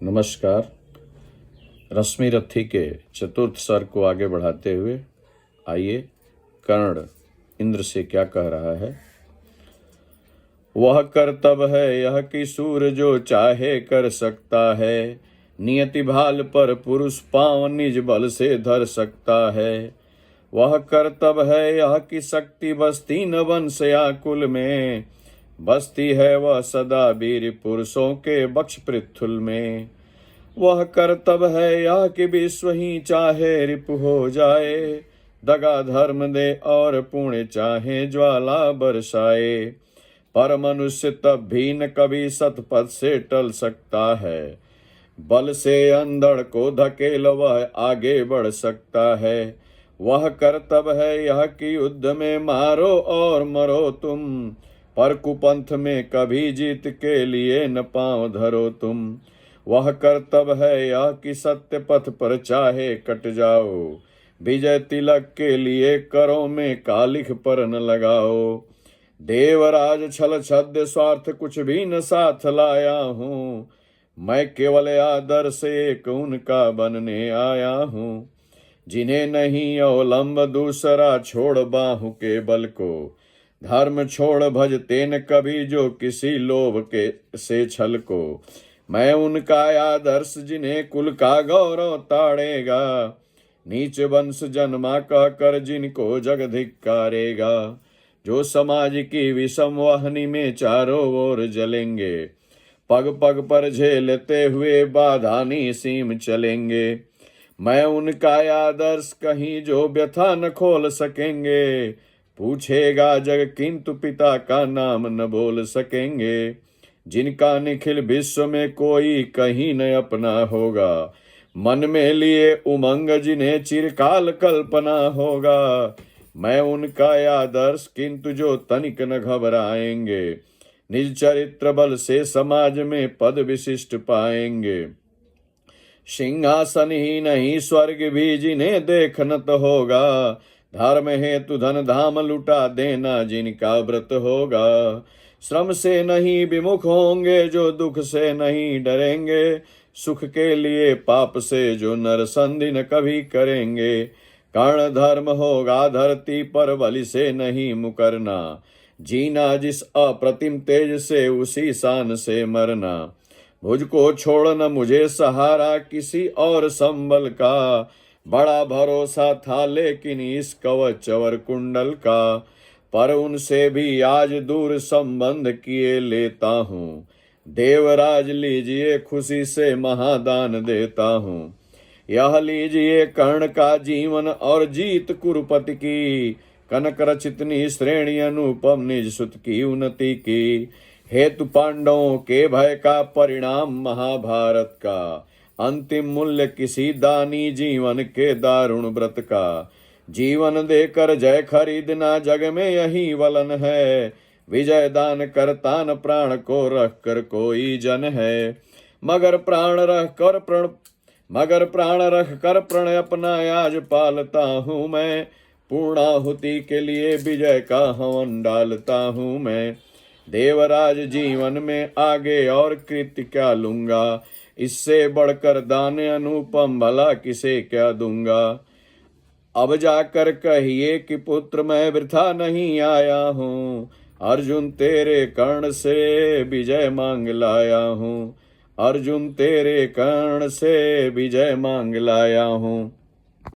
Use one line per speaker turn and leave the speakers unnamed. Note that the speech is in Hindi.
नमस्कार। रश्मि रथी के चतुर्थ स्वर को आगे बढ़ाते हुए आइए कर्ण इंद्र से क्या कह रहा है। वह करतब है यह कि सूर जो चाहे कर सकता है, नियति भाल पर पुरुष पांव निज बल से धर सकता है। वह करतब है यह कि शक्ति बसती न वंश या कुल में, बसती है वह सदा वीर पुरुषों के बक्ष पृथुल में। वह करतब है यह कि विश्व ही चाहे रिपु हो जाए, दगा धर्म दे और पुण्य चाहे ज्वाला बरसाए। पर मनुष्य तब भी न कभी सतपथ से टल सकता है, बल से अंधड़ को धकेल वह आगे बढ़ सकता है। वह करतब है यह कि युद्ध में मारो और मरो तुम, पर कुपंथ में कभी जीत के लिए न पांव धरो तुम। वह करतब है यह कि सत्य पथ पर चाहे कट जाओ, विजय तिलक के लिए करो में कालिख पर न लगाओ। देवराज छल छद्य स्वार्थ कुछ भी न साथ लाया हूँ, मैं केवल आदर्श एक उनका बनने आया हूँ। जिन्हें नहीं अवलंब दूसरा छोड़ बाहु के बल को, धर्म छोड़ भजते न कभी जो किसी लोभ के से छल को। मैं उनका आदर्श जिन्हें कुल का गौरव ताड़ेगा, नीच वंश जन्मा कह कर जिनको जग धिक्कारेगा। जो समाज की विषम वाहिनी में चारों ओर जलेंगे, पग पग पर झेलते हुए बाधा निसीम चलेंगे। मैं उनका आदर्श कहीं जो व्यथा न खोल सकेंगे, पूछेगा जग किंतु पिता का नाम न बोल सकेंगे। जिनका निखिल विश्व में कोई कहीं न अपना होगा, मन में लिए उमंग जिन्हें चिरकाल कल्पना होगा। मैं उनका आदर्श किंतु जो तनिक न घबराएंगे, निज चरित्र बल से समाज में पद विशिष्ट पाएंगे। सिंहासन ही नहीं स्वर्ग भी जिन्हें देखना तो होगा, धर्म हेतु धन धाम लुटा देना जिनका व्रत होगा। श्रम से नहीं विमुख होंगे जो दुख से नहीं डरेंगे, सुख के लिए पाप से जो नरसंधि न कभी करेंगे। कर्ण धर्म होगा धरती पर बलि से नहीं मुकरना, जीना जिस अप्रतिम तेज से उसी शान से मरना। मुझको छोड़ना मुझे सहारा किसी और संबल का, बड़ा भरोसा था लेकिन इस कवच और कुंडल का। पर उनसे भी आज दूर संबंध किए लेता हूँ, देवराज लीजिए खुशी से महादान देता हूँ। यह लीजिए कर्ण का जीवन और जीत कुरुपति की, कनक रचितनी श्रेणी अनुपम निज सुत की उन्नति की। हेतु पांडवों के भय का परिणाम महाभारत का, अंतिम मूल्य किसी दानी जीवन के दारुण व्रत का। जीवन देकर जय खरीदना जग में यही वलन है, विजय दान करतान प्राण को रख कर कोई जन है। मगर प्राण रख कर प्रण अपना आज पालता हूँ मैं, पूर्णाहुति के लिए विजय का हवन डालता हूँ मैं। देवराज जीवन में आगे और कृत्य क्या लूंगा, इससे बढ़कर दान अनुपम भला किसे क्या दूंगा। अब जाकर कहिए कि पुत्र मैं वृथा नहीं आया हूँ, अर्जुन तेरे कर्ण से विजय मांग लाया हूँ। अर्जुन तेरे कर्ण से विजय मांग लाया हूँ।